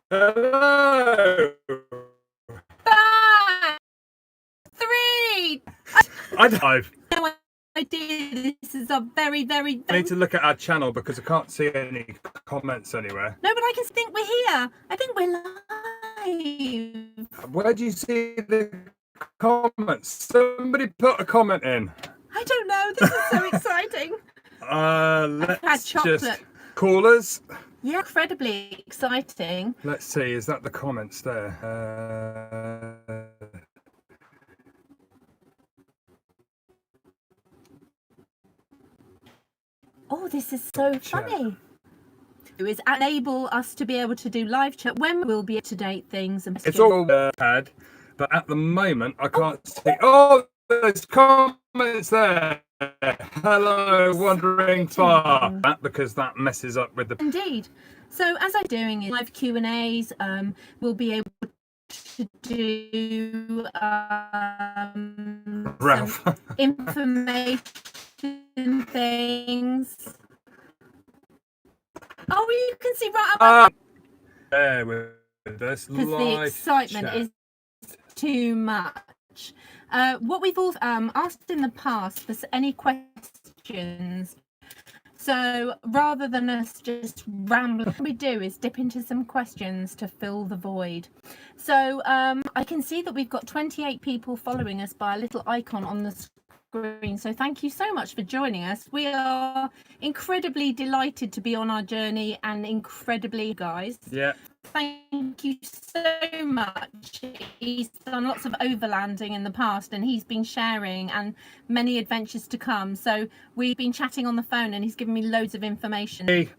Hello. 5, 3. I dive. No idea. This is a very, very. I need to look at our channel because I can't see any comments anywhere. No, but I can think we're here. I think we're live. Where do you see the comments? Somebody put a comment in. I don't know. This is so exciting. Let's just callers. Yeah, incredibly exciting. Let's see. Is that the comments there? Oh, this is so funny. It is enable us to be able to do live chat when we'll be up to date things. And it's all had, but at the moment I can't see. Oh, there's comments there. Hello, wandering far. Because that messes up with the. Indeed. So as I'm doing live Q&As, we'll be able to do Ralph. some information things. Oh, you can see right up there with this because the excitement is too much. What we've all asked in the past for any questions. So rather than us just rambling, what we do is dip into some questions to fill the void. So I can see that we've got 28 people following us by a little icon on the screen. So thank you so much for joining us. We are incredibly delighted to be on our journey and incredibly, guys. Yeah. Thank you so much. He's done lots of overlanding in the past and he's been sharing and many adventures to come. So we've been chatting on the phone and he's given me loads of information. Hey.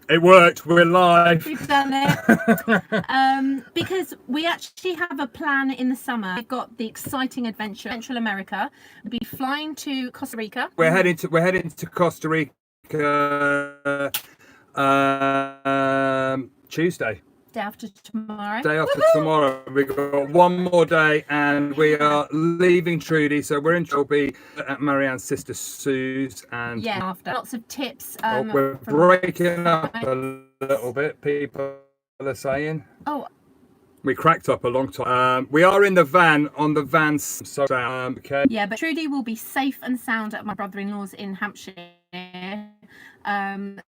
It worked. We're live. We've done it. Because we actually have a plan in the summer. We've got the exciting adventure Central America. We'll be flying to Costa Rica. We're heading to Costa Rica Tuesday. Day after tomorrow. Day after tomorrow. We've got one more day and we are leaving Trudy. So we'll be at Marianne's sister Sue's and after lots of tips. We're breaking up a little bit, people are saying. Oh, we cracked up a long time. We are in the van on the van. So okay. Yeah, but Trudy will be safe and sound at my brother-in-law's in Hampshire.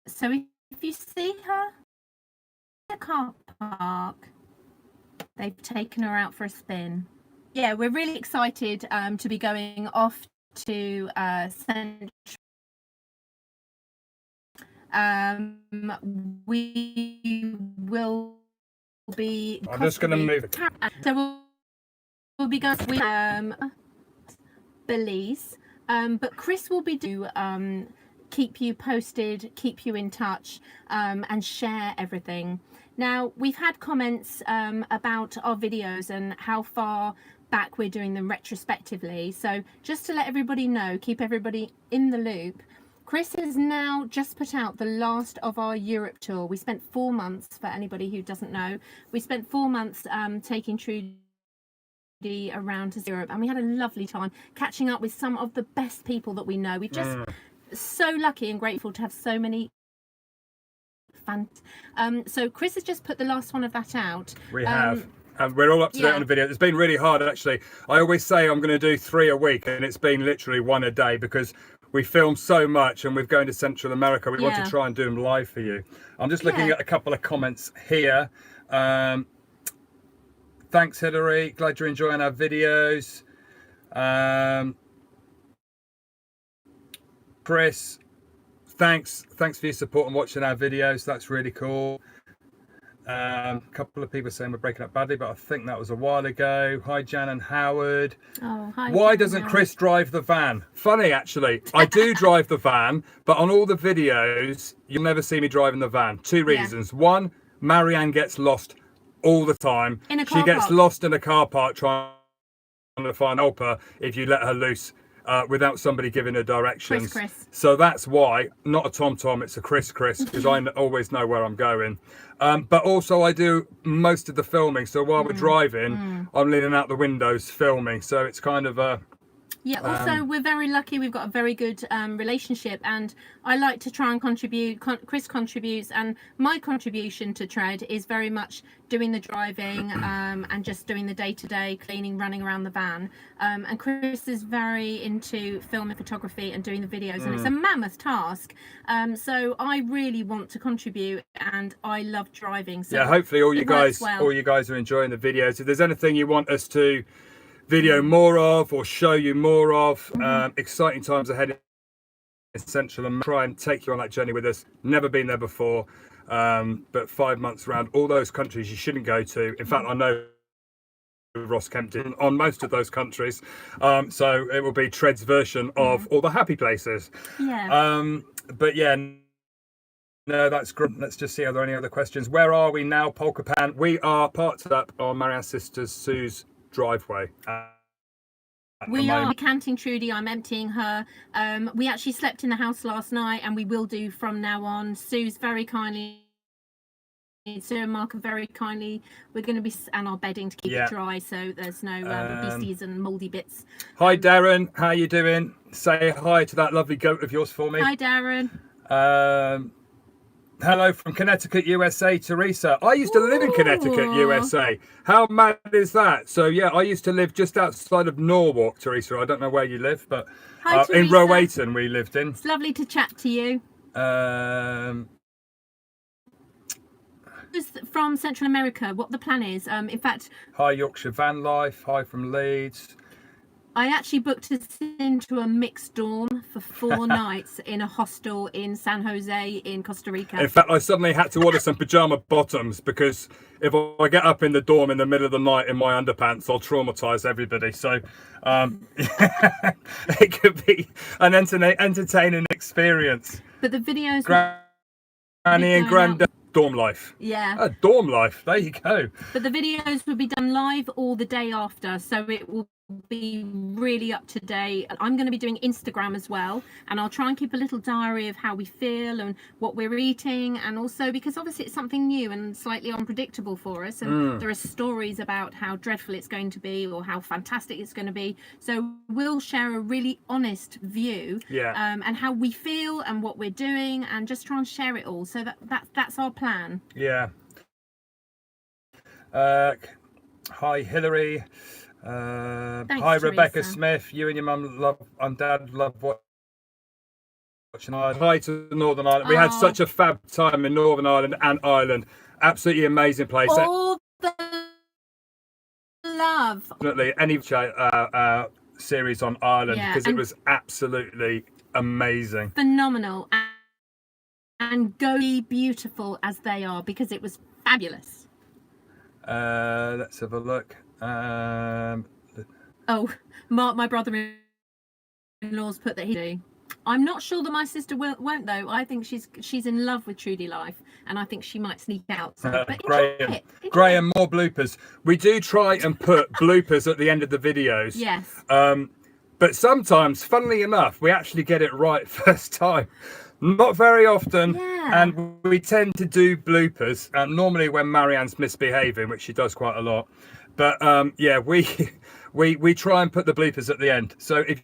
So if you see her in the car park, they've taken her out for a spin. Yeah, we're really excited to be going off to Central. We will be. I'm just going to move it. So we'll be going with Belize, but Chris will be keep you posted, keep you in touch, and share everything. Now, we've had comments about our videos and how far back we're doing them retrospectively. So just to let everybody know, keep everybody in the loop, Chris has now just put out the last of our Europe tour. We spent 4 months, for anybody who doesn't know, we spent 4 months taking Trudy around to Europe, and we had a lovely time catching up with some of the best people that we know. We've just so lucky and grateful to have so many fans. So Chris has just put the last one of that out. We have. And we're all up to date on the video. It's been really hard, actually. I always say I'm going to do 3 a week, and it's been literally 1 a day because we film so much and we're going to Central America. We want to try and do them live for you. I'm just looking at a couple of comments here. Thanks, Hillary. Glad you're enjoying our videos. Chris, thanks for your support and watching our videos. That's really cool. A couple of people saying we're breaking up badly, but I think that was a while ago. Hi, Jan and Howard. Oh, hi. Why doesn't Chris drive the van? Funny, actually. I do drive the van, but on all the videos, you'll never see me driving the van. 2 reasons. One, Marianne gets lost all the time. She gets lost in a car park trying to find helper if you let her loose. Without somebody giving her directions. Chris. So that's why, not a Tom, it's a Chris, because I always know where I'm going. But also I do most of the filming. So while we're driving, I'm leaning out the windows filming. So it's kind of Yeah, also we're very lucky. We've got a very good relationship, and I like to try and contribute. Chris contributes, and my contribution to Tread is very much doing the driving and just doing the day-to-day cleaning, running around the van. And Chris is very into film and photography and doing the videos, and it's a mammoth task. So I really want to contribute, and I love driving. So yeah, hopefully all you guys are enjoying the videos. If there's anything you want us to video more of or show you more of, exciting times ahead in Central, and try and take you on that journey with us. Never been there before, but 5 months around all those countries you shouldn't go to. In fact, I know Ross Kempton on most of those countries, so it will be Tread's version of all the happy places. But yeah, no, that's great. Let's just see, are there any other questions? Where are we now, Polkapan? We are parked up on Marianne's sister Sue's driveway. We are decanting Trudy. I'm emptying her. We actually slept in the house last night, and we will do from now on. Sue's very kindly, Sue and Mark are very kindly. We're going to be and our bedding to keep it dry, so there's no beasties and mouldy bits. Hi Darren, how you doing? Say hi to that lovely goat of yours for me. Hi Darren. Hello from Connecticut, USA, Teresa. I used to live in Connecticut, USA. How mad is that? So yeah, I used to live just outside of Norwalk, Teresa. I don't know where you live, but in Rowayton we lived in. It's lovely to chat to you. From Central America, what the plan is. In fact, hi Yorkshire Van Life. Hi from Leeds. I actually booked us into a mixed dorm for 4 nights in a hostel in San Jose in Costa Rica. In fact, I suddenly had to order some pajama bottoms because if I get up in the dorm in the middle of the night in my underpants, I'll traumatise everybody. So it could be an entertaining experience. But the videos... Granny and Grandad. Dorm life. Yeah. Dorm life. There you go. But the videos will be done live or the day after, so it will be really up to date. And I'm going to be doing Instagram as well, and I'll try and keep a little diary of how we feel and what we're eating, and also because obviously it's something new and slightly unpredictable for us, and there are stories about how dreadful it's going to be or how fantastic it's going to be. So we'll share a really honest view, and how we feel and what we're doing, and just try and share it all. So that's our plan. Yeah. Hi Hillary. Thanks, hi Rebecca Teresa. Smith. You and your mum and dad love watching Ireland. Hi to Northern Ireland. We had such a fab time in Northern Ireland and Ireland. Absolutely amazing place. All the love. Definitely any series on Ireland, because it was absolutely amazing. Phenomenal. And go be beautiful as they are, because it was fabulous. Let's have a look. Mark, my brother-in-law's put that he. I'm not sure that my sister won't though. I think she's in love with Trudy Life, and I think she might sneak out. So, but Graham, more bloopers. We do try and put bloopers at the end of the videos. Yes. But sometimes, funnily enough, we actually get it right first time. Not very often, and we tend to do bloopers normally when Marianne's misbehaving, which she does quite a lot. But we try and put the bloopers at the end. So if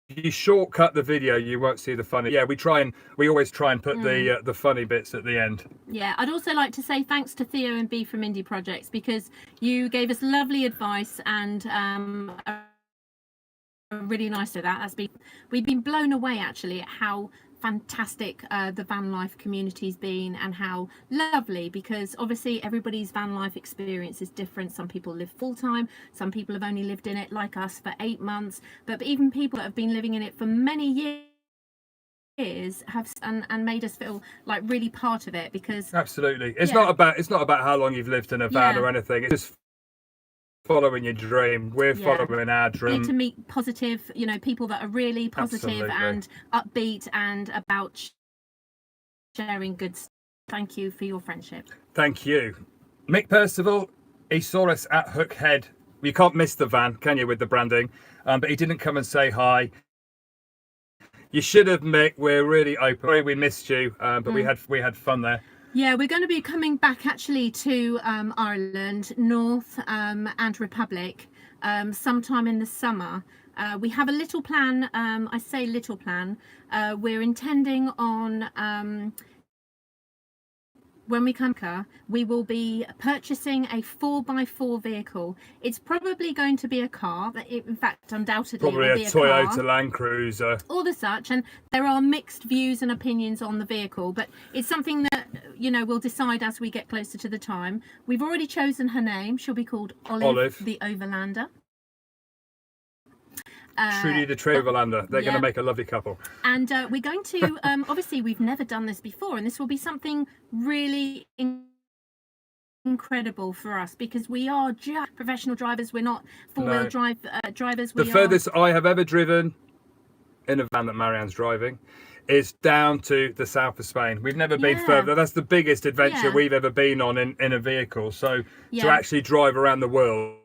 you shortcut the video, you won't see the funny. Yeah, we always try and put the funny bits at the end. Yeah, I'd also like to say thanks to Theo and B from Indie Projects, because you gave us lovely advice and really nice to that. We've been blown away actually at how fantastic the van life community's been, and how lovely, because obviously everybody's van life experience is different. Some people live full-time, some people have only lived in it like us for 8 months, but even people that have been living in it for many years have and made us feel like really part of it. Because absolutely, it's not about how long you've lived in a van or anything. It's just following your dream. We're following our dream. We need to meet positive, people that are really positive and upbeat and about sharing good stuff. Thank you for your friendship. Thank you. Mick Percival, he saw us at Hook Head. You can't miss the van, can you, with the branding? But he didn't come and say hi. You should have, Mick. We're really open. Sorry we missed you, but we had fun there. Yeah, we're going to be coming back actually to Ireland, North and Republic sometime in the summer. We have a little plan. I say little plan. We're intending on when we come here, we will be purchasing a 4x4 vehicle. It's probably going to be a car. In fact, undoubtedly, Probably it will a be a Toyota car. Land Cruiser. All the such, and there are mixed views and opinions on the vehicle, but it's something that, you know, we'll decide as we get closer to the time. We've already chosen her name. She'll be called Olive. The Overlander. Trudy the Tree Overlander. They're going to make a lovely couple. And we're going to, obviously, we've never done this before, and this will be something really incredible for us because we are just professional drivers. We're not four-wheel drive drivers. The furthest I have ever driven in a van that Marianne's driving is down to the south of Spain. We've never been further. That's the biggest adventure we've ever been on in a vehicle. So to actually drive around the world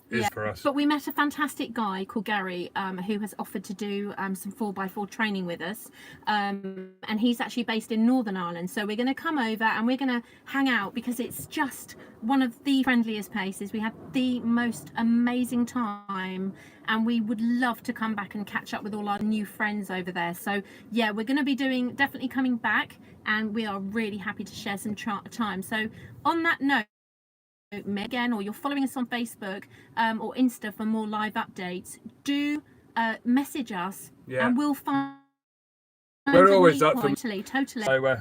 is for us. But we met a fantastic guy called Gary who has offered to do some 4x4 training with us, and he's actually based in Northern Ireland, so we're going to come over and we're going to hang out because it's just one of the friendliest places. We had the most amazing time and we would love to come back and catch up with all our new friends over there. So yeah, we're going to be definitely coming back, and we are really happy to share some time. So on that note, again, or you're following us on Facebook or Insta for more live updates, do message us and we'll find. We're always up for totally. So,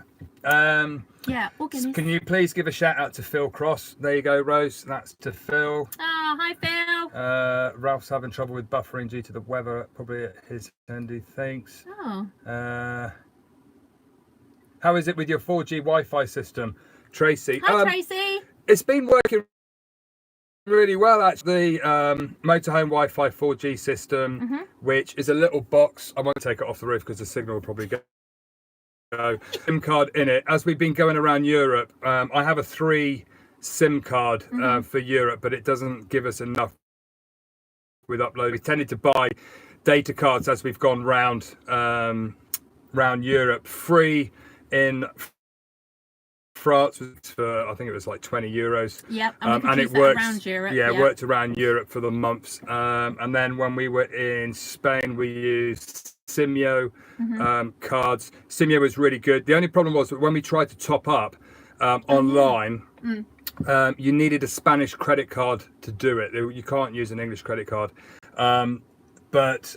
yeah. Can you please give a shout out to Phil Cross? There you go, Rose. That's to Phil. Oh, hi, Phil. Ralph's having trouble with buffering due to the weather, probably at his end, he thinks. Oh. How is it with your 4G Wi-Fi system, Tracy? Hi, Tracy. It's been working really well, actually. Motorhome Wi-Fi 4G system, which is a little box. I won't take it off the roof because the signal will probably go. SIM card in it. As we've been going around Europe, I have a 3 SIM card for Europe, but it doesn't give us enough with upload. We tended to buy data cards as we've gone round Europe. Free in France was for, I think it was like 20 euros. Yep, and it worked around Europe. Yeah, it worked around Europe for the months. And then when we were in Spain, we used Simio cards. Simio was really good. The only problem was that when we tried to top up online, you needed a Spanish credit card to do it. You can't use an English credit card. But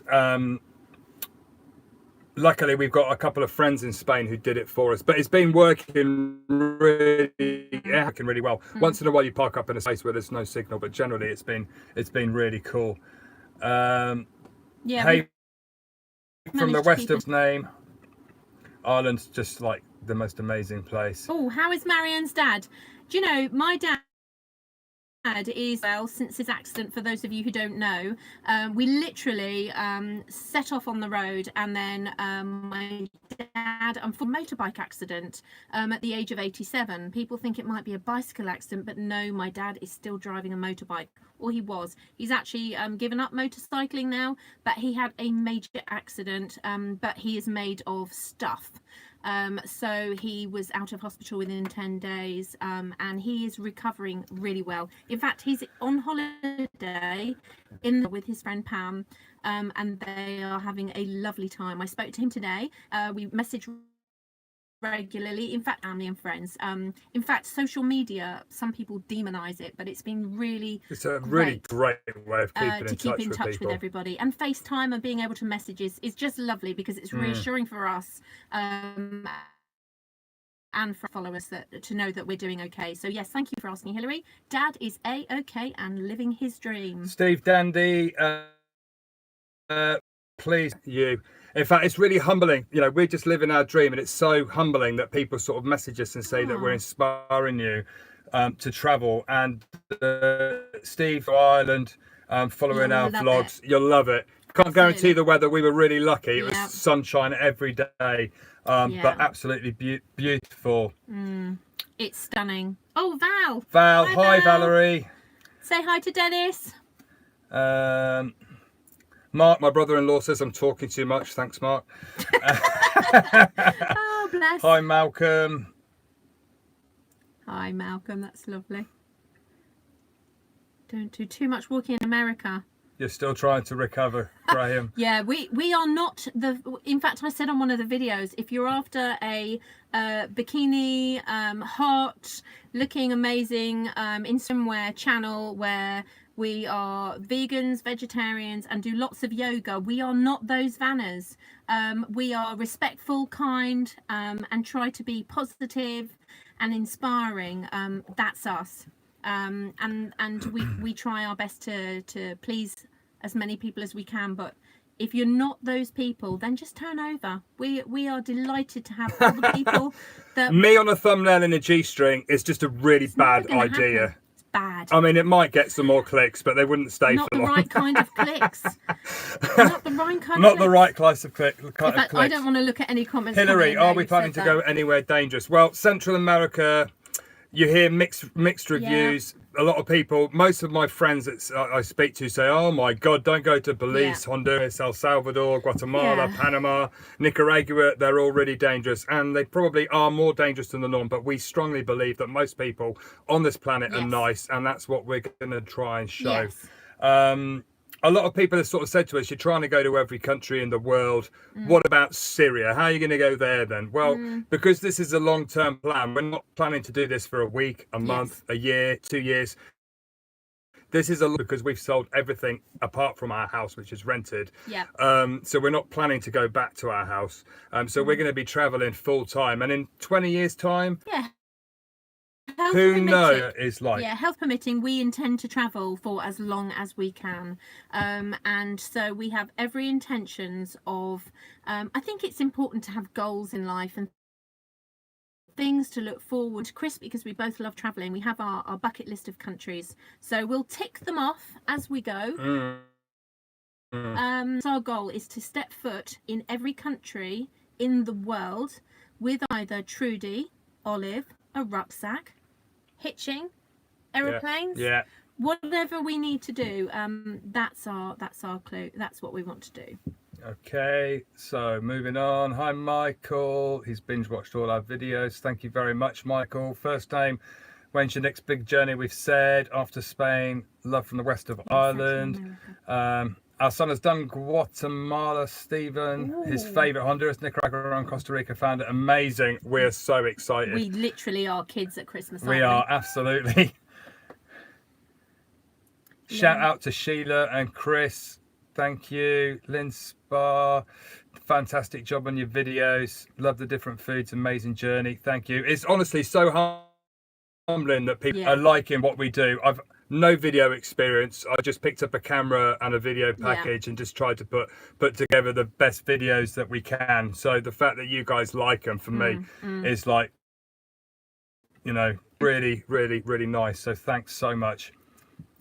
luckily, we've got a couple of friends in Spain who did it for us. But it's been working really well. Once in a while, you park up in a space where there's no signal, but generally, it's been really cool. Hey, from the west of name, Ireland's just like the most amazing place. Oh, how is Marianne's dad? Do you know, my dad is, well, since his accident, for those of you who don't know, we literally set off on the road, and then my dad, for a motorbike accident at the age of 87. People think it might be a bicycle accident, but no, my dad is still driving a motorbike, or he was. He's actually given up motorcycling now, but he had a major accident, but he is made of stuff. So he was out of hospital within 10 days, and he is recovering really well. In fact, he's on holiday with his friend Pam, and they are having a lovely time. I spoke to him today. We message regularly, in fact, family and friends. In fact, social media, some people demonize it, but it's been it's a really great way of keeping in touch with everybody. And FaceTime and being able to message is just lovely because it's reassuring for us and for followers to know that we're doing okay. So yes, thank you for asking, Hillary. Dad is a-okay and living his dream. Steve Dandy, please, you. In fact, it's really humbling. You know, we're just living our dream, and it's so humbling that people sort of message us and say that we're inspiring you to travel. And Steve from Ireland, following our vlogs, you'll love it. Can't guarantee the weather. We were really lucky. It was sunshine every day, but absolutely beautiful. It's stunning. Oh, Val. Val, hi Valerie. Say hi to Dennis. Mark, my brother-in-law, says I'm talking too much. Thanks, Mark. Oh, bless. Hi, Malcolm. Hi, Malcolm. That's lovely. Don't do too much walking in America. You're still trying to recover, Graham. Yeah, we are not in fact, I said on one of the videos, if you're after a bikini, hot, looking amazing in swimwear channel where we are vegans, vegetarians, and do lots of yoga, we are not those vanners. We are respectful, kind, and try to be positive and inspiring. That's us. And we try our best to please as many people as we can, but if you're not those people, then just turn over. We are delighted to have all the people that Me on a thumbnail in a G-string is just a really bad idea. happen. It's bad. I mean, it might get some more clicks, but they wouldn't stay Not for the long. right kind of clicks. Not the right kind Not of the right class of click. In fact, I don't want to look at any comments. Hillary, coming in are there we that planning said to go that. anywhere dangerous? Well, Central America, you hear mixed reviews. A lot of people, most of my friends that I speak to say, oh my God, don't go to Belize, Honduras, El Salvador, Guatemala, Panama, Nicaragua. They're all really dangerous, and they probably are more dangerous than the norm, but we strongly believe that most people on this planet are nice, and that's what we're going to try and show. A lot of people have sort of said to us, you're trying to go to every country in the world. What about Syria? How are you going to go there then? Well, because this is a long-term plan, we're not planning to do this for a week, a month, a year, 2 years. This is because we've sold everything apart from our house, which is rented. So we're not planning to go back to our house. So we're going to be traveling full time. And in 20 years time, who knows is like. Health permitting, we intend to travel for as long as we can, and so we have every intentions of I think it's important to have goals in life and things to look forward to. Chris, because we both love traveling, we have our bucket list of countries, so we'll tick them off as we go. So our goal is to step foot in every country in the world with either Trudy, Olive, a rucksack, hitching, aeroplanes, whatever we need to do. That's our clue. That's what we want to do. Okay, so moving on. Hi Michael, he's binge watched all our videos. Thank you very much, Michael. First name, when's your next big journey? We've said after Spain, love from the west of Ireland. Our son has done Guatemala, Stephen. His favourite, Honduras, Nicaragua and Costa Rica. Found it amazing. We're so excited. We literally are kids at Christmas, we are, absolutely. Shout out to Sheila and Chris. Thank you. Lynn Spa, fantastic job on your videos. Love the different foods, amazing journey. Thank you. It's honestly so humbling that people are liking what we do. I've no video experience. I just picked up a camera and a video package and just tried to put together the best videos that we can. So the fact that you guys like them for me is like, you know, really, really, really nice. So thanks so much.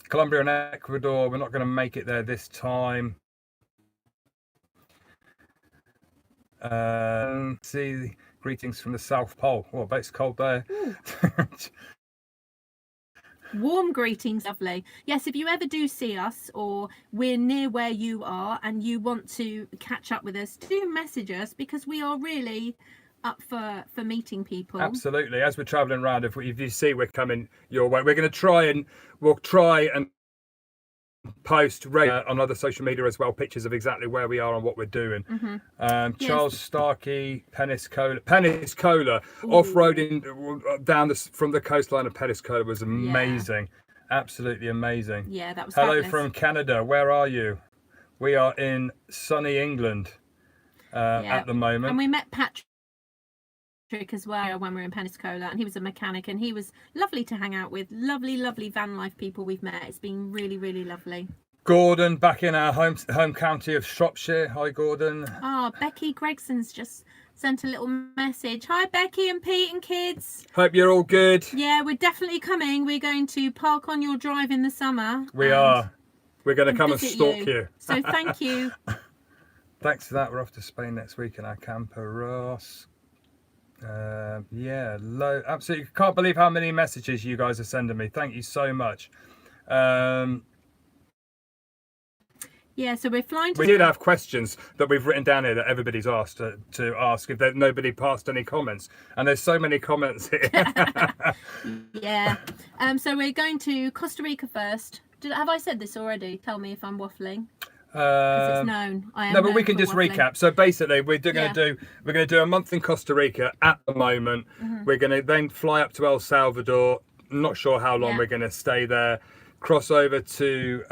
Colombia and Ecuador, we're not going to make it there this time. See, greetings from the South Pole. Oh, I bet it's cold there. Warm greetings, lovely. Yes, if you ever do see us or we're near where you are and you want to catch up with us, do message us, because we are really up for meeting people. Absolutely. As we're traveling around, if you see we're coming your way, we're going to we'll try and post on other social media as well, pictures of exactly where we are and what we're doing. Charles Starkey, Peniscola, off-roading down from the coastline of Peniscola was amazing. Absolutely amazing. Yeah, that was Hello fabulous. from Canada. Where are you? We are in sunny England at the moment. And we met Patrick as well when we were in Peniscola, and he was a mechanic, and he was lovely to hang out with. Lovely van life people we've met. It's been really, really lovely. Gordon, back in our home county of Shropshire. Hi Gordon. Becky Gregson's just sent a little message. Hi Becky and Pete and kids. Hope you're all good. Yeah, we're definitely coming. We're going to park on your drive in the summer. We are. We're going to come and stalk you. So thank you. Thanks for that. We're off to Spain next week in our camper, Ross. Absolutely can't believe how many messages you guys are sending me. Thank you so much. So we're flying to... We did have questions that we've written down here that everybody's asked to ask if nobody passed any comments, and there's so many comments here. So we're going to Costa Rica first, Have I said this already? Tell me if I'm waffling. Because it's known. I am No, but we known can for just waffling. recap. So basically, we're going to do a month in Costa Rica at the moment. We're going to then fly up to El Salvador. Not sure how long we're going to stay there. Cross over to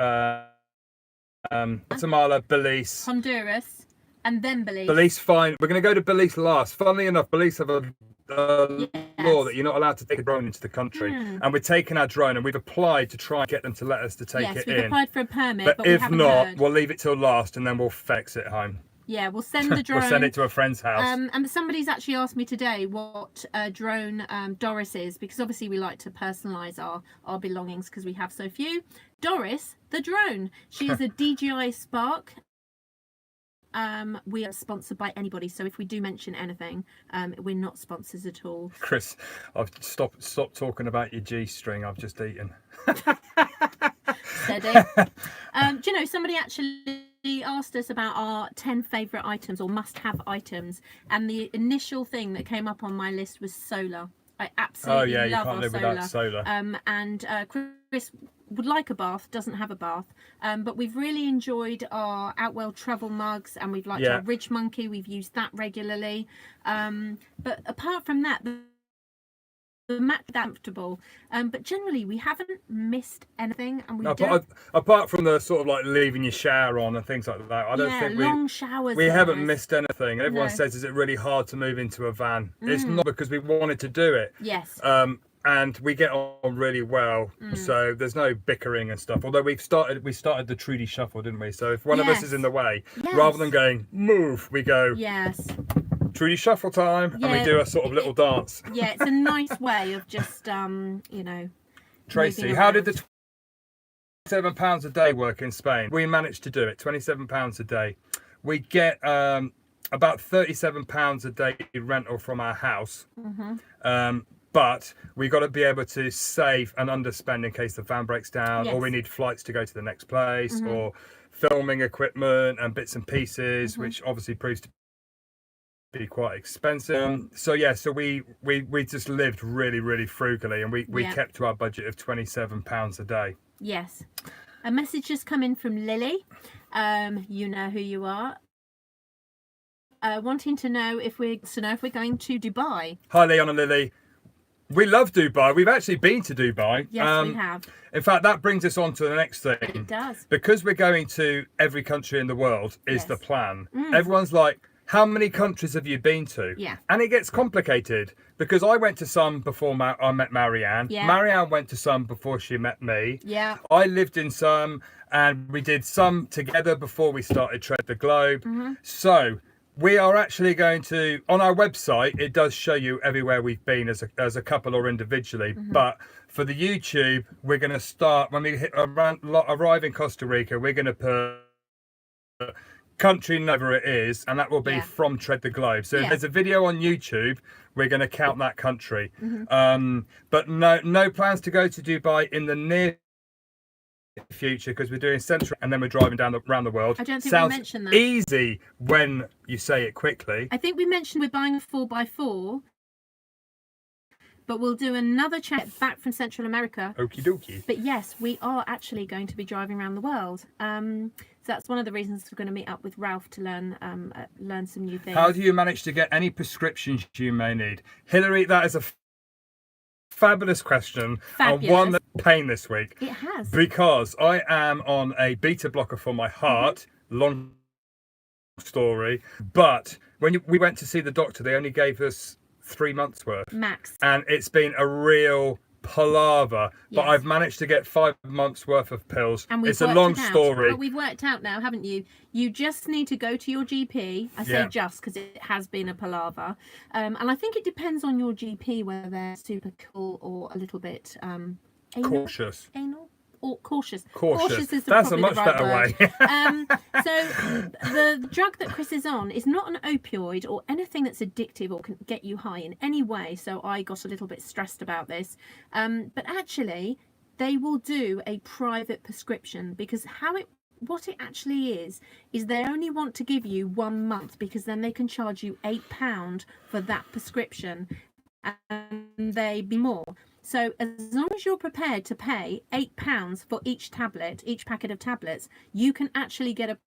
Guatemala, Belize, Honduras, and then Belize. Belize, fine. We're going to go to Belize last. Funnily enough, Belize have a law that you're not allowed to take a drone into the country. And we're taking our drone, and we've applied to try and get them to let us to take it in. Yes, we've applied for a permit, but if we haven't not, heard. we'll leave it till last, and then we'll fix it home. Yeah, we'll send the drone. We'll send it to a friend's house. And somebody's actually asked me today what drone Doris is, because obviously we like to personalise our belongings because we have so few. Doris, the drone. She is a DJI Spark. We are sponsored by anybody, so if we do mention anything, we're not sponsors at all. Chris, I've stopped talking about your G-string. I've just eaten. Steady. Do you know, somebody actually asked us about our 10 favourite items or must-have items, and the initial thing that came up on my list was solar. I absolutely love you can't our live without solar. And Chris would like a bath, doesn't have a bath, but we've really enjoyed our Outwell travel mugs, and we've liked our Ridge Monkey. We've used that regularly, but apart from that, the mat comfortable, but generally we haven't missed anything, and apart from the sort of like leaving your shower on and things like that, I don't think long showers. We haven't missed anything. And everyone says, is it really hard to move into a van? It's not, because we wanted to do it. Yes. And we get on really well, so there's no bickering and stuff. Although we started the Trudy Shuffle, didn't we? So if one of us is in the way, rather than going move, we go Trudy Shuffle time, and we do a sort of little dance. Yeah, it's a nice way of just you know. Tracy, how did the £27 a day work in Spain? We managed to do it. £27 a day. We get about £37 a day rental from our house. But we got to be able to save and underspend in case the van breaks down, or we need flights to go to the next place, or filming equipment and bits and pieces, which obviously proves to be quite expensive. So we just lived really frugally, and we kept to our budget of £27 a day. Yes. A message just come in from Lily. You know who you are. Wanting to know if we're going to Dubai. Hi, Leon and Lily. We love Dubai. We've actually been to Dubai. Yes, we have. In fact, that brings us on to the next thing. It does. Because we're going to every country in the world is the plan. Everyone's like, how many countries have you been to? Yeah. And it gets complicated, because I went to some before I met Marianne. Yeah. Marianne went to some before she met me. Yeah. I lived in some, and we did some together before we started Tread the Globe. So we are actually going to, on our website, it does show you everywhere we've been as a couple or individually. But for the YouTube, we're going to start, when we arrive in Costa Rica, we're going to put country wherever it is, and that will be from Tread the Globe. So if there's a video on YouTube, we're going to count that country. But no plans to go to Dubai in the near future, because we're doing central and then we're driving around the world. I don't think Sounds we mentioned that. Easy when you say it quickly. I think we mentioned we're buying a 4x4, but we'll do another chat back from Central America. Okie dokie. But yes, we are actually going to be driving around the world. So that's one of the reasons we're going to meet up with Ralph to learn some new things. How do you manage to get any prescriptions you may need? Hillary, that is a fabulous question. Fabulous. And one that's pain this week. It has. Because I am on a beta blocker for my heart. Long story. But when we went to see the doctor, they only gave us 3 months worth. Max. And it's been a real palaver. But I've managed to get 5 months worth of pills. And it's a long story. But we've worked out now, haven't you? You just need to go to your GP. I say just because it has been a palaver. And I think it depends on your GP whether they're super cool or a little bit cautious. Anal? Or cautious. Cautious is That's a probably much the right better word. way. So the drug that Chris is on is not an opioid or anything that's addictive or can get you high in any way. So I got a little bit stressed about this. But actually, they will do a private prescription, because what it actually is they only want to give you 1 month, because then they can charge you £8 for that prescription, and they be more. So as long as you're prepared to pay £8 for each tablet, each packet of tablets, you can actually get a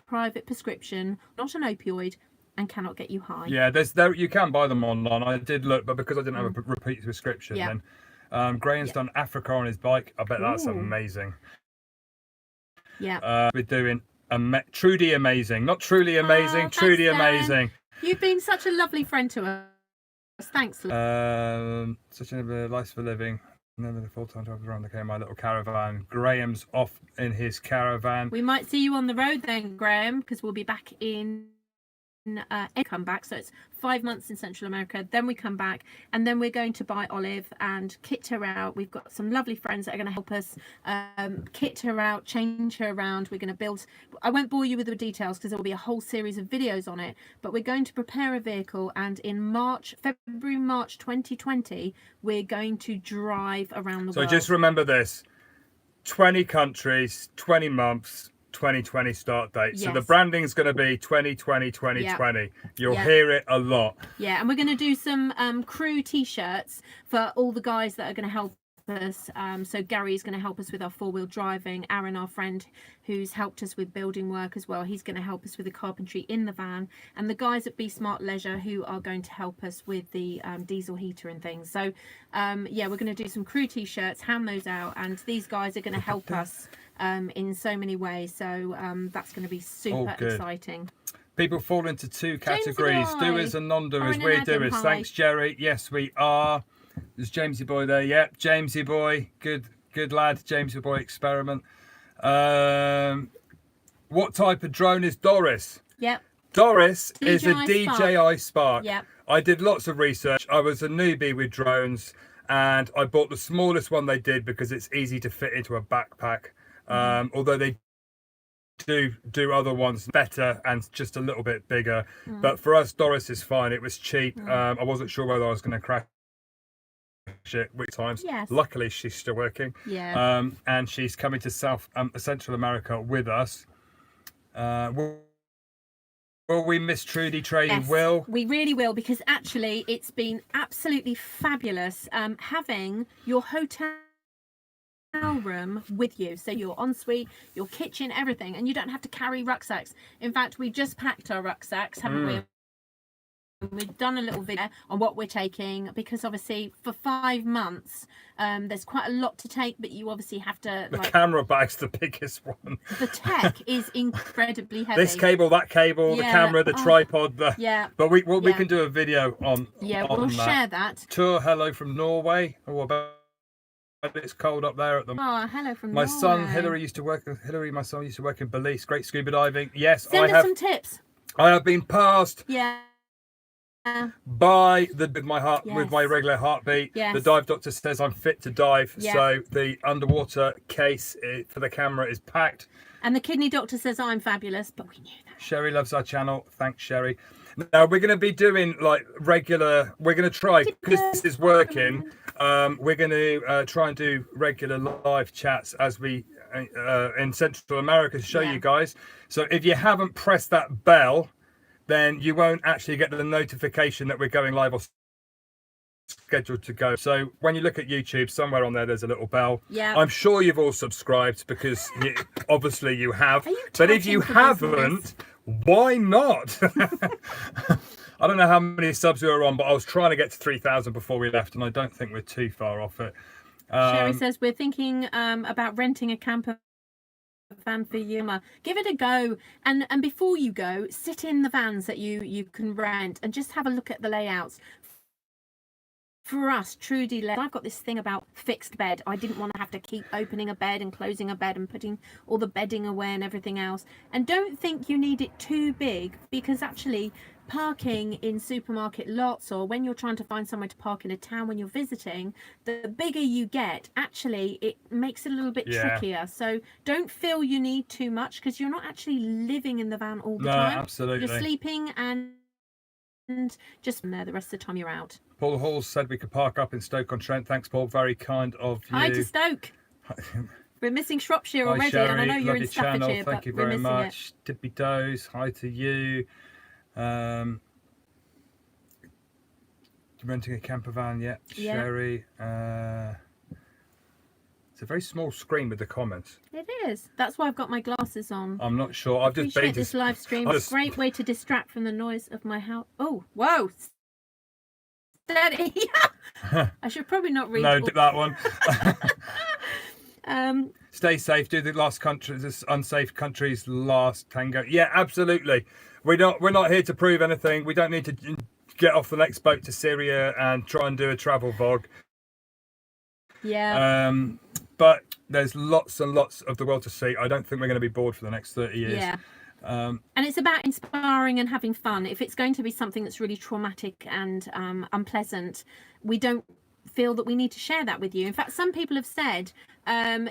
private prescription, not an opioid, and cannot get you high. Yeah, you can buy them online. I did look, but because I didn't have a repeat prescription, then Graham's done Africa on his bike. I bet that's amazing. Yeah. We're doing truly amazing, not truly amazing, truly amazing. You've been such a lovely friend to us. Thanks. Such a life for living. Never the full-time job around the my little caravan. Graham's off in his caravan. We might see you on the road then, Graham, because we'll be back in come back. So it's 5 months in Central America, then we come back, and then we're going to buy Olive and kit her out. We've got some lovely friends that are going to help us kit her out, change her around. We're going to build, I won't bore you with the details because there will be a whole series of videos on it, but we're going to prepare a vehicle, and in February, March 2020, we're going to drive around the world. So just remember this: 20 countries, 20 months, 2020 start date. So the branding is going to be 2020, 2020. You'll hear it a lot. Yeah, and we're going to do some crew t-shirts for all the guys that are going to help us. So Gary is going to help us with our four-wheel driving. Aaron, our friend who's helped us with building work as well, he's going to help us with the carpentry in the van, and the guys at Be Smart Leisure who are going to help us with the diesel heater and things. So yeah, we're going to do some crew t-shirts, hand those out, and these guys are going to help us in so many ways. So that's going to be super exciting. People fall into two categories: doers and non-doers. We're doers. Thanks, Jerry. Yes, we are. There's Jamesy boy there. Yep, Jamesy boy. Good lad. Jamesy boy experiment. What type of drone is Doris? Yep. Doris is a DJI Spark. Yep. I did lots of research. I was a newbie with drones, and I bought the smallest one they did because it's easy to fit into a backpack. Although they do other ones better and just a little bit bigger, but for us Doris is fine. It was cheap. I wasn't sure whether I was going to crash it which times. Luckily she's still working, and she's coming to Central America with us. Will we miss Trudy trading? Yes, will we really will, because actually it's been absolutely fabulous having your hotel room with you, so your ensuite, your kitchen, everything, and you don't have to carry rucksacks. In fact, we just packed our rucksacks, haven't we? We've done a little video on what we're taking, because obviously for 5 months there's quite a lot to take, but you obviously have to, the camera bag's the biggest one. The tech is incredibly heavy. This cable, that cable, the camera, the tripod, but we can do a video on we'll share that. Tour hello from Norway. It's cold up there at the moment. Oh, hello from my Norway. Son my son used to work in Belize. Great scuba diving. Yes, Send us some tips. I have been passed by with my regular heartbeat. The dive doctor says I'm fit to dive, so the underwater case for the camera is packed. And the kidney doctor says I'm fabulous, but we knew that. Sherry loves our channel. Thanks, Sherry. Now we're going to be doing like regular. We're going to try, because this is working. We're going to try and do regular live chats as we in Central America to show you guys. So if you haven't pressed that bell, then you won't actually get the notification that we're going live or scheduled to go. So when you look at YouTube, somewhere on there's a little bell. I'm sure you've all subscribed, because obviously you have. But if you haven't, why not? I don't know how many subs we were on, but I was trying to get to 3,000 before we left, and I don't think we're too far off it. Sherry says we're thinking about renting a camper van for you. Give it a go, and before you go, sit in the vans that you can rent and just have a look at the layouts. For us, Trudy, I've got this thing about fixed bed. I didn't want to have to keep opening a bed and closing a bed and putting all the bedding away and everything else. And don't think you need it too big, because actually parking in supermarket lots, or when you're trying to find somewhere to park in a town when you're visiting, the bigger you get, actually it makes it a little bit trickier. So don't feel you need too much, because you're not actually living in the van all the time. Absolutely. You're sleeping and just there the rest of the time you're out. Paul Hall said we could park up in Stoke-on-Trent. Thanks, Paul. Very kind of you. Hi to Stoke. We're missing Shropshire already. Sherry, and I know you're in channel. Staffordshire. Thank you very much. Tippy Toes, hi to you. renting a camper van yet? Yeah. Sherry. It's a very small screen with the comments. It is. That's why I've got my glasses on. I'm not sure. I've just been Appreciate this live stream. It's a great way to distract from the noise of my house. Oh, whoa. Steady. I should probably not read. No, that one. Um, Stay safe. Do the last country, this unsafe countries last tango. Yeah, absolutely. We're not here to prove anything. We don't need to get off the next boat to Syria and try and do a travel vlog. Yeah. But there's lots and lots of the world to see. I don't think we're going to be bored for the next 30 years. Yeah. And it's about inspiring and having fun. If it's going to be something that's really traumatic and unpleasant, we don't feel that we need to share that with you. In fact, some people have said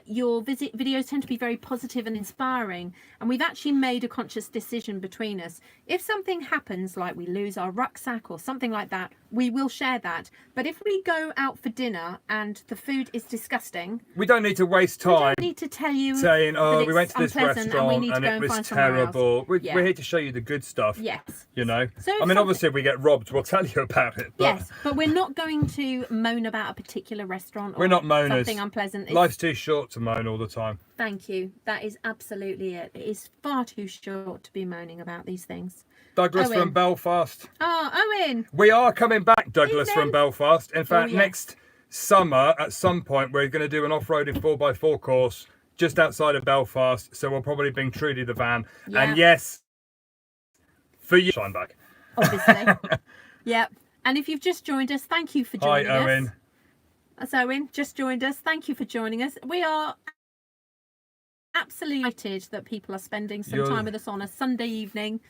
your videos tend to be very positive and inspiring, and we've actually made a conscious decision between us. If something happens, like we lose our rucksack or something like that, we will share that. But if we go out for dinner and the food is disgusting, we don't need to waste time. We don't need to tell you saying, "Oh, we went to this restaurant and it was terrible." We're here to show you the good stuff. Yes. You know. So I mean, obviously, if we get robbed, we'll tell you about it. But yes, but we're not going to moan about a particular restaurant. Or we're not moaners. Something unpleasant. Life's too short to moan all the time. Thank you. That is absolutely it. It is far too short to be moaning about these things. Douglas Owen. from Belfast. Oh, Owen. We are coming back, Douglas Evening. from Belfast. In fact, yes. next summer, at some point, we're going to do an off-roading 4x4 course just outside of Belfast. So we'll probably bring Trudy the van. Yeah. And yes, for you, shine back. Obviously. Yep. And if you've just joined us, thank you for joining us. Hi, Owen. That's Owen, just joined us. Thank you for joining us. We are absolutely delighted that people are spending some time with us on a Sunday evening.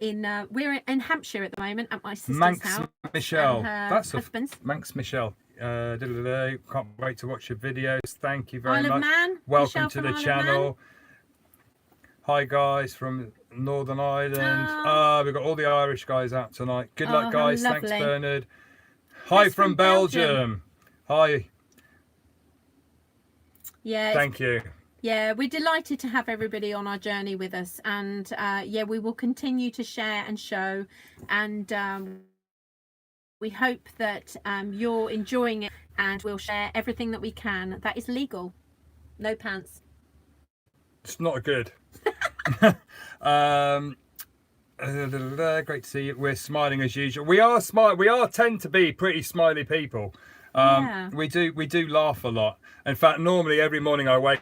We're in Hampshire at the moment at my sister's house. Michelle. That's husband's. Manx Michelle. Can't wait to watch your videos. Thank you very Isle of much. Man. Welcome Michelle to the from Isle of channel. Hi guys from Northern Ireland. We've got all the Irish guys out tonight. Good luck, guys. Thanks, Bernard. Hi from Belgium. Hi. Yeah. Thank you. Yeah, we're delighted to have everybody on our journey with us, and yeah, we will continue to share and show, and we hope that you're enjoying it, and we'll share everything that we can. That is legal. No pants. It's not good. Great to see you. We're smiling as usual. We are tend to be pretty smiley people. We do laugh a lot. In fact, normally every morning I wake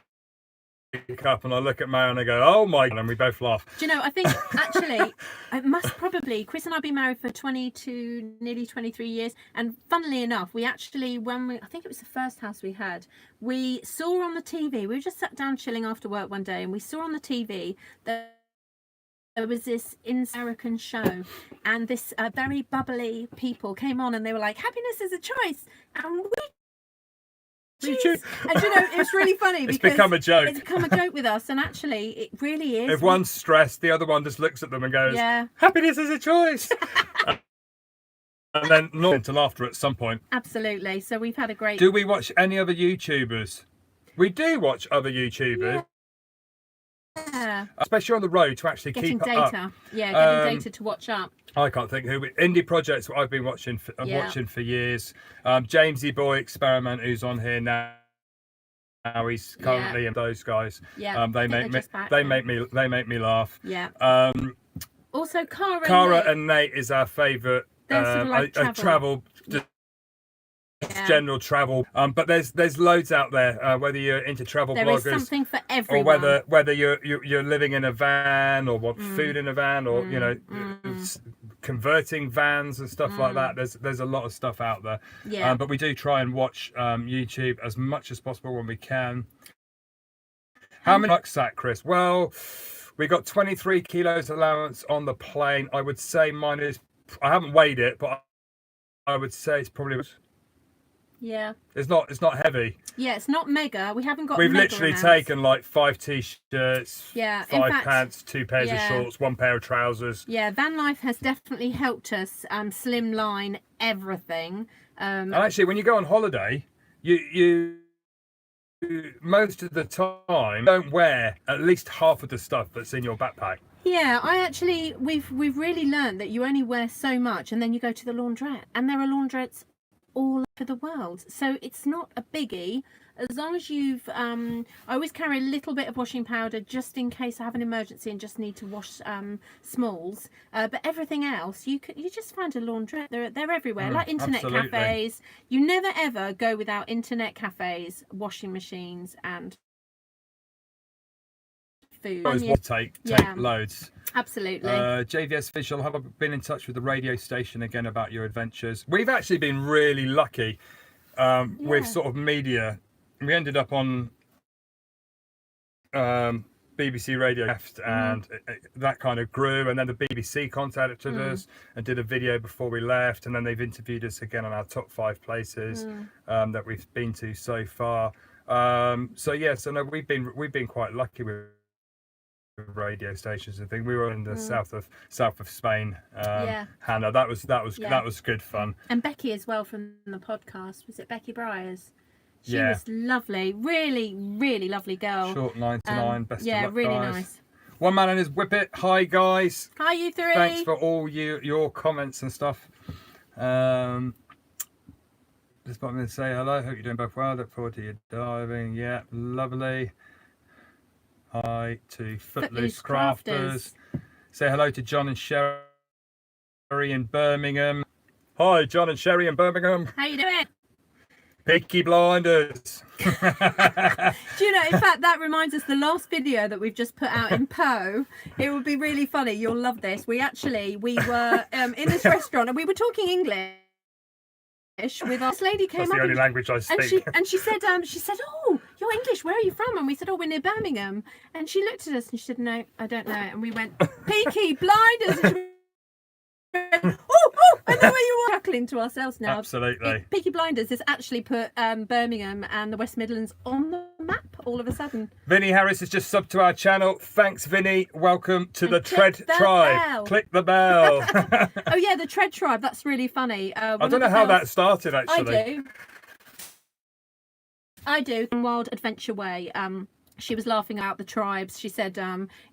up and I look at Mary and I go, "Oh my God," and we both laugh. Do you know, I think actually it must probably, Chris and I have been married for nearly 23 years, and funnily enough, we actually, I think it was the first house we had, we saw on the TV, we just sat down chilling after work one day, and we saw on the TV that there was this American show, and this very bubbly people came on, and they were like, "Happiness is a choice," and we choose. And you know, it's really funny because it's become a joke. It's become a joke with us, and actually, it really is. If one's stressed, the other one just looks at them and goes, "Yeah, happiness is a choice." And then not into laughter at some point. Absolutely. So we've had a great. Do we watch any other YouTubers? We do watch other YouTubers. Yeah. Especially on the road to actually getting keep data. up. Yeah, getting data to watch up. I can't think who. Indie projects I've been watching for years. Jamesy Boy Experiment, who's on here now. Now he's currently in those guys. Yeah. They make me laugh. Yeah. Also, Cara and Nate is our favourite. Sort of like travel. General travel, but there's loads out there. Whether you're into travel bloggers, there is something for everyone. Or whether you're living in a van or want food in a van, or you know, converting vans and stuff like that. There's a lot of stuff out there. Yeah. But we do try and watch YouTube as much as possible when we can. How many rucksack, Chris? Well, we got 23 kilos allowance on the plane. I would say mine is. I haven't weighed it, but I would say it's probably. Yeah. It's not heavy. Yeah, it's not mega. We haven't got. We've literally taken like 5 t-shirts, 5 pants, 2 pairs of shorts, 1 pair of trousers. Yeah, van life has definitely helped us slimline everything. And actually, when you go on holiday, you most of the time don't wear at least half of the stuff that's in your backpack. Yeah, we've really learned that you only wear so much, and then you go to the laundrette, and there are laundrettes all over the world, so it's not a biggie. As long as you've I always carry a little bit of washing powder just in case I have an emergency and just need to wash smalls, but everything else you just find a laundrette. They're everywhere, like internet absolutely. cafes. You never ever go without internet cafes, washing machines, and food. Take loads. Absolutely. JVS Visual, have I been in touch with the radio station again about your adventures? We've actually been really lucky with sort of media. We ended up on BBC Radio Left, and that kind of grew, and then the BBC contacted us and did a video before we left, and then they've interviewed us again on our top 5 places that we've been to so far. So no, we've been quite lucky with radio stations. I think we were in the south of Spain. Hannah, that was good fun. And Becky as well from the podcast. Was it Becky Briers? She was lovely, really, really lovely girl. Short 99, best of luck, really guys. nice. One man and his whippet. Hi guys. Hi you three. Thanks for all your comments and stuff. Just want me to say hello. Hope you're doing both well. Look forward to your diving. Yeah, lovely. Hi to Footloose Crafters. Say hello to John and Sherry in Birmingham. Hi John and Sherry in Birmingham. How you doing? Peaky Blinders. Do you know, in fact, that reminds us, the last video that we've just put out in Poe, it would be really funny. You'll love this. We were in this restaurant and we were talking English with this lady came That's up. the only language I speak. And she said, oh, you're English. Where are you from? And we said, oh, we're near Birmingham. And she looked at us and she said, no, I don't know. And we went, Peaky Blinders. And she went, oh, I know where you are. Chuckling to ourselves now. Absolutely. Peaky Blinders has actually put Birmingham and the West Midlands on the map all of a sudden. Vinny Harris has just subbed to our channel. Thanks, Vinny. Welcome to the Tread Tribe. Click the bell. Oh yeah, the Tread Tribe. That's really funny. I don't know how that started actually. I do. Wild Adventure Way. She was laughing about the tribes. She said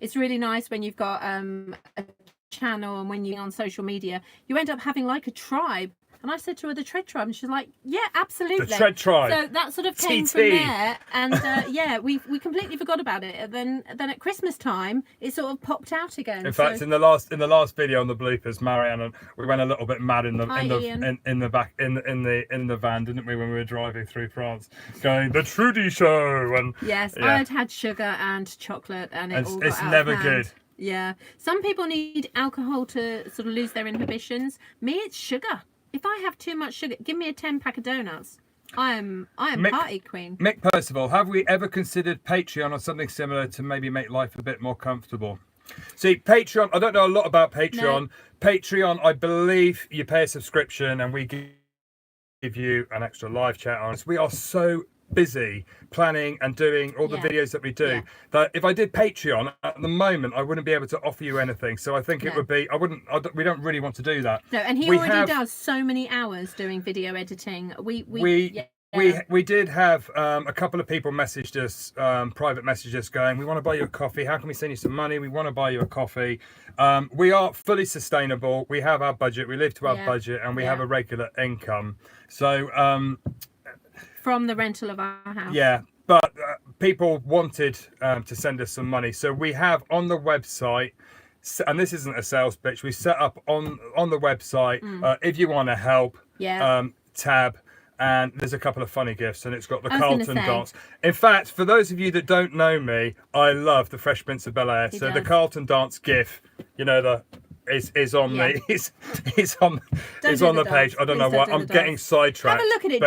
it's really nice when you've got a channel and when you're on social media, you end up having like a tribe. And I said to her, the Tread Tribe, and she's like, yeah, absolutely. The Tread Tribe. So that sort of came from there, and we completely forgot about it. And then at Christmas time, it sort of popped out again. In fact, in the last video on the bloopers, Marianne and we went a little bit mad in the van, didn't we, when we were driving through France, going the Trudy Show, and yes, I had sugar and chocolate, and it's never good. Yeah, some people need alcohol to sort of lose their inhibitions. Me, it's sugar. If I have too much sugar, give me a 10-pack of donuts. I am party queen. Mick Percival, have we ever considered Patreon or something similar to maybe make life a bit more comfortable? See, Patreon, I don't know a lot about Patreon. No. Patreon, I believe you pay a subscription and we give you an extra live chat on us. We are so busy planning and doing all the videos that we do that if I did Patreon at the moment I wouldn't be able to offer you anything, so I think it would be we don't really want to do that. No, and he already does so many hours doing video editing. We did have a couple of people messaged us, private messages going, we want to buy you a coffee, how can we send you some money, we want to buy you a coffee. We are fully sustainable, we have our budget, we live to our budget, and we have a regular income, so from the rental of our house. Yeah, but people wanted to send us some money. So we have on the website, and this isn't a sales pitch, we set up on the website, if you want to help, tab, and there's a couple of funny gifts, and it's got the Carlton dance. In fact, for those of you that don't know me, I love the Fresh Prince of Bel-Air. So the Carlton dance gif, you know, is on the page. I don't know why I'm getting sidetracked. Have a look at it.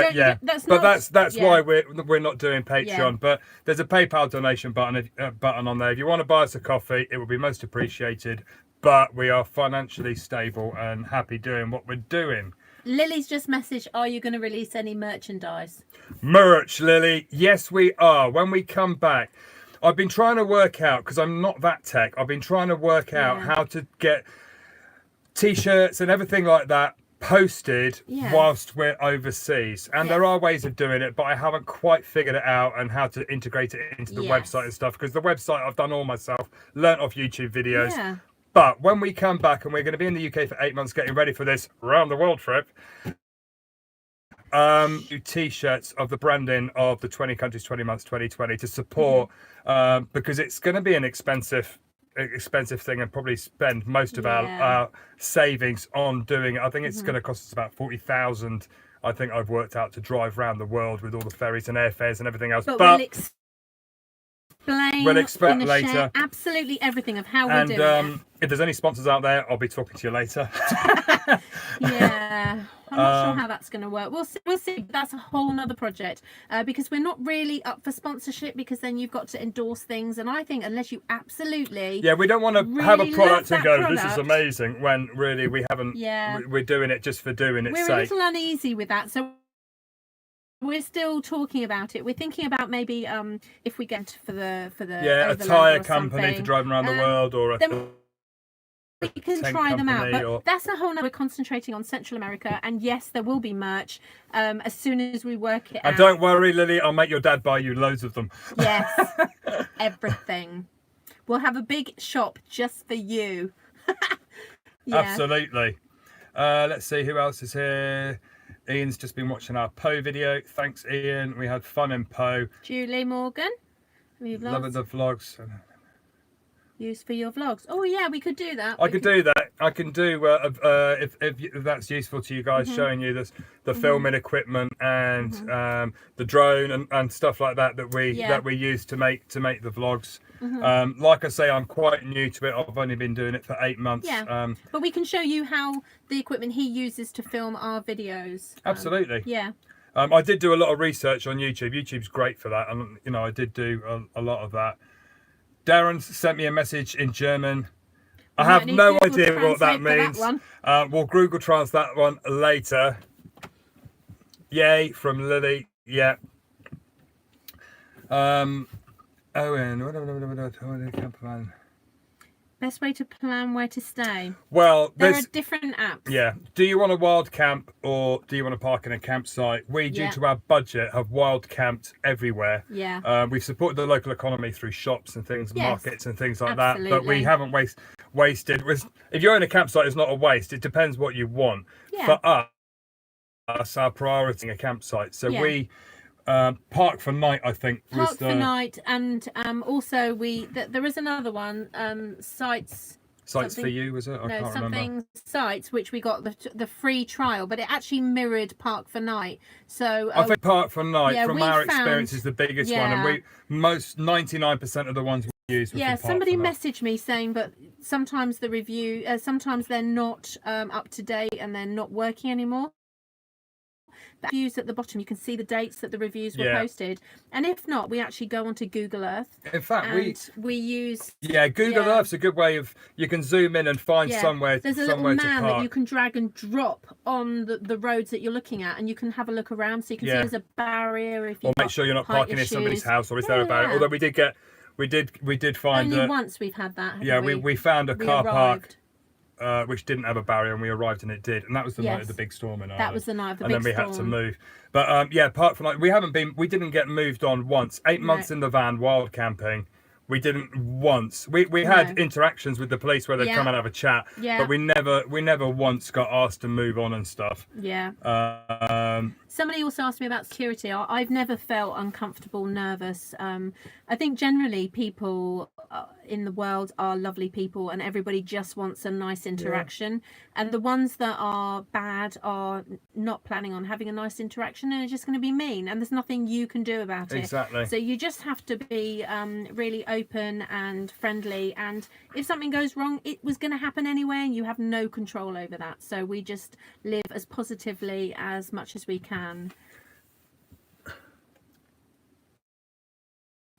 That's why we're not doing Patreon. But there's a PayPal donation button on there. If you want to buy us a coffee, it would be most appreciated. But we are financially stable and happy doing what we're doing. Lily's just messaged, are you going to release any merchandise? Merch, Lily. Yes, we are. When we come back. I've been trying to work out, because I'm not that tech, I've been trying to work out how to get T-shirts and everything like that posted Yeah. whilst we're overseas, and there Yes. are ways of doing it, but I haven't quite figured it out and how to integrate it into the Yes. website and stuff, because the website I've done all myself, learnt off YouTube videos. Yeah. But when we come back, and we're going to be in the UK for 8 months getting ready for this round the world trip, t-shirts of the branding of the 20 countries 20 months 2020 to support, because it's going to be an expensive thing, and probably spend most of our savings on doing it. I think it's going to cost us about 40,000. I think I've worked out, to drive around the world with all the ferries and airfares and everything else. But we'll explain later. later Absolutely everything of how we're doing it. If there's any sponsors out there, I'll be talking to you later. Yeah, I'm not sure how that's going to work. We'll see. That's a whole nother project, because we're not really up for sponsorship, because then you've got to endorse things, and I think unless you absolutely we don't want to really have a product and love go, that this is product. amazing, when really we haven't. We're doing it just for doing its We're sake. a little uneasy with that, so we're still talking about it. We're thinking about maybe if we get for the a overland tyre or company for something, driving around the world, or a then we can tent try them out, company, but that's a whole nother. We're concentrating on Central America, and yes, there will be merch as soon as we work it out. And don't worry, Lily, I'll make your dad buy you loads of them. Yes, everything. We'll have a big shop just for you. Absolutely. Let's see who else is here. Ian's just been watching our Poe video. Thanks, Ian. We had fun in Poe. Julie Morgan, loving the vlogs. Used for your vlogs. Oh yeah, we could do that. I could do that. I can do if that's useful to you guys, showing you the filming equipment and the drone and stuff like that we use to make the vlogs. Like I say, I'm quite new to it. I've only been doing it for 8 months. But we can show you how the equipment he uses to film our videos. Absolutely. I did do a lot of research on YouTube. YouTube's great for that, and I did do a lot of that. Darren sent me a message in German. I have no idea what that means. We'll Google Translate that one later. Yay from Lily. Yeah. Owen. Best way to plan where to stay. Well, there are different apps. Yeah. Do you want a wild camp, or do you want to park in a campsite? We, due to our budget, have wild camped everywhere. We've supported the local economy through shops and things, markets and things like that. But we haven't wasted. If you're in a campsite, it's not a waste. It depends what you want. For us, our priority a campsite. So we Park for Night, I think. Park for Night, and also there is another one, Sites for You, was it? I can't remember. Sites, which we got the free trial, but it actually mirrored Park for Night. So I think Park for Night, from our experience, is the biggest one, and 99% of the ones we use. Somebody messaged me saying, but sometimes the review, sometimes they're not up to date and they're not working anymore. Reviews at the bottom, you can see the dates that the reviews were posted, and if not, we actually go onto Google Earth. In fact, we use Google Earth's a good way of, you can zoom in and find somewhere. There's a little man that you can drag and drop on the roads that you're looking at, and you can have a look around, so you can see there's a barrier. If you make sure you're not parking in somebody's house, or is there a barrier? Although we did find only once we've had that. We found a car park which didn't have a barrier, and we arrived and it did, and that was the night of the big storm in Ireland. That was the night of the big storm, and then we had to move. But Park for Night, we didn't get moved on once. 8 months in the van wild camping, we didn't once. We had interactions with the police where they'd come and have a chat, but we never once got asked to move on and stuff. Somebody also asked me about security. I've never felt uncomfortable, nervous. I think generally people in the world are lovely people, and everybody just wants a nice interaction. And the ones that are bad are not planning on having a nice interaction and are just going to be mean, and there's nothing you can do about it. Exactly. So you just have to be really open and friendly, and if something goes wrong, it was going to happen anyway, and you have no control over that. So we just live as positively as much as we can.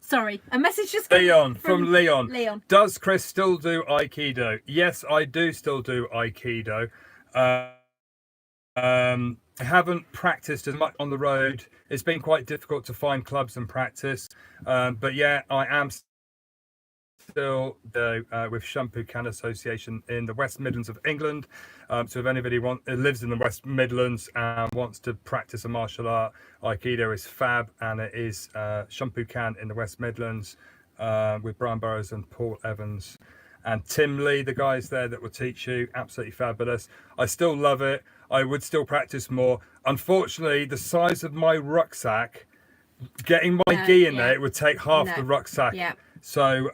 Sorry, a message just came from Leon. Does Chris still do Aikido? Yes, I do still do Aikido. I haven't practiced as much on the road. It's been quite difficult to find clubs and practice. But yeah, I am still with Shampoo Can Association in the West Midlands of England. So if anybody lives in the West Midlands and wants to practice a martial art, Aikido is fab, and it is Shampoo Can in the West Midlands with Brian Burrows and Paul Evans and Tim Lee, the guys there that will teach you. Absolutely fabulous. I still love it. I would still practice more. Unfortunately, the size of my rucksack, getting my gi in there, it would take half the rucksack. So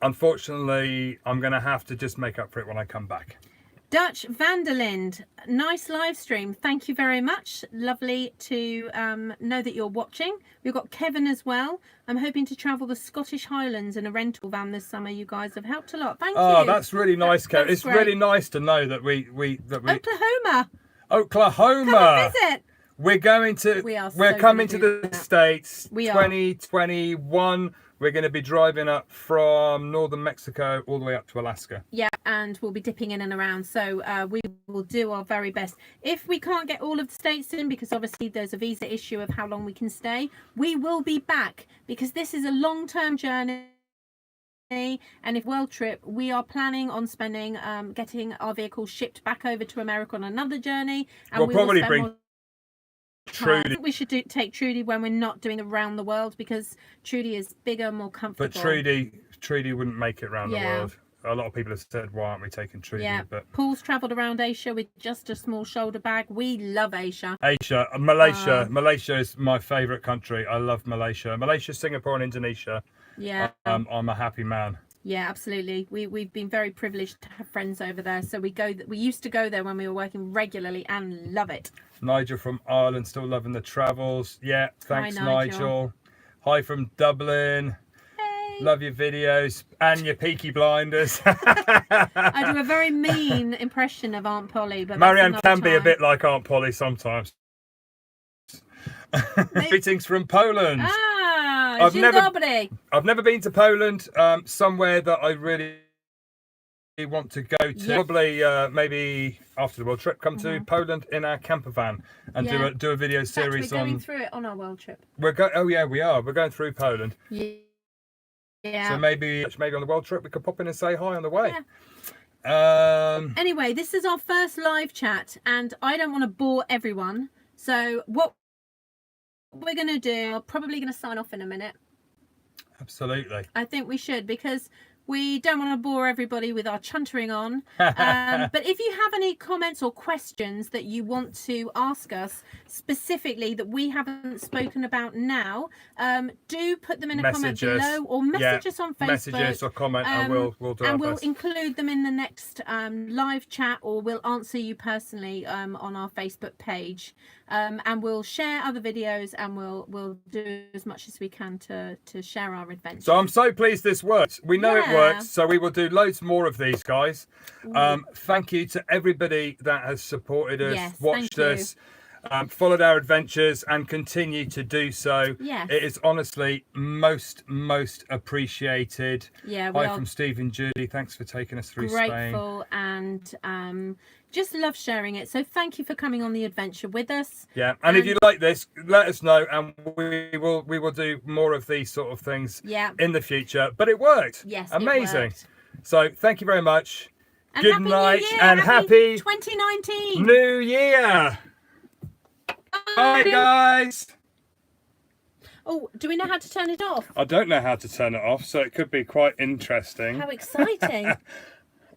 unfortunately, I'm going to have to just make up for it when I come back. Dutch Vanderlind, nice live stream. Thank you very much. Lovely to know that you're watching. We've got Kevin as well. I'm hoping to travel the Scottish Highlands in a rental van this summer. You guys have helped a lot. Thank you. Oh, that's really nice, Kevin. It's great. really nice to know that we Oklahoma. Oklahoma. Come and visit. We're going to. We're coming to the States. 2021. We're going to be driving up from northern Mexico all the way up to Alaska. Yeah, and we'll be dipping in and around. So we will do our very best. If we can't get all of the states in, because obviously there's a visa issue of how long we can stay, we will be back, because this is a long-term journey. And if world trip, we are planning on spending, getting our vehicle shipped back over to America on another journey. And we'll probably bring Trudy. I think we should take Trudy when we're not doing around the world, because Trudy is bigger, more comfortable. But Trudy wouldn't make it around the world. A lot of people have said, why aren't we taking Trudy? Yeah, but Paul's travelled around Asia with just a small shoulder bag. We love Asia. Malaysia is my favourite country. I love Malaysia. Malaysia, Singapore and Indonesia. Yeah. I'm a happy man. Yeah, absolutely. We've been very privileged to have friends over there. So we used to go there when we were working regularly and love it. Nigel from Ireland, still loving the travels. Yeah, thanks, Hi, Nigel. Hi from Dublin. Hey. Love your videos and your Peaky Blinders. I do a very mean impression of Aunt Polly, but Marianne can be a bit like Aunt Polly sometimes. Greetings from Poland. I've never been to Poland. Somewhere that I really want to go to. Probably maybe after the world trip, come to Poland in our camper van and do a video series. We're going through it on our world trip. We are. We're going through Poland. Yeah. So maybe on the world trip we could pop in and say hi on the way. Anyway, this is our first live chat, and I don't want to bore everyone. So what we're going to do, I'm probably going to sign off in a minute. Absolutely. I think we should, because we don't want to bore everybody with our chuntering on. But if you have any comments or questions that you want to ask us specifically that we haven't spoken about now, do put them in a comment below, or message us on Facebook. Messages or comment, and we'll do our best. And we'll include them in the next live chat, or we'll answer you personally on our Facebook page. And we'll share other videos, and we'll do as much as we can to share our adventure. So I'm so pleased this works. We know it works, so we will do loads more of these, guys. Thank you to everybody that has supported us, watched us, followed our adventures, and continue to do so. It is honestly most appreciated. Hi from Steve and Judy. Thanks for taking us through Spain. Grateful, and just love sharing it. So thank you for coming on the adventure with us. And if you like this, let us know, and we will do more of these sort of things in the future. But it worked. Amazing. It worked. So thank you very much. And good night, and happy 2019 New Year. Bye, guys. Oh, do we know how to turn it off? I don't know how to turn it off, so it could be quite interesting. How exciting.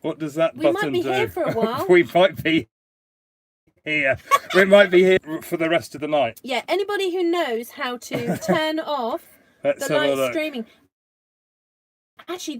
What does that button do? We might be here for a while. We might be here. We might be here for the rest of the night. Yeah, anybody who knows how to turn off the live streaming. Actually,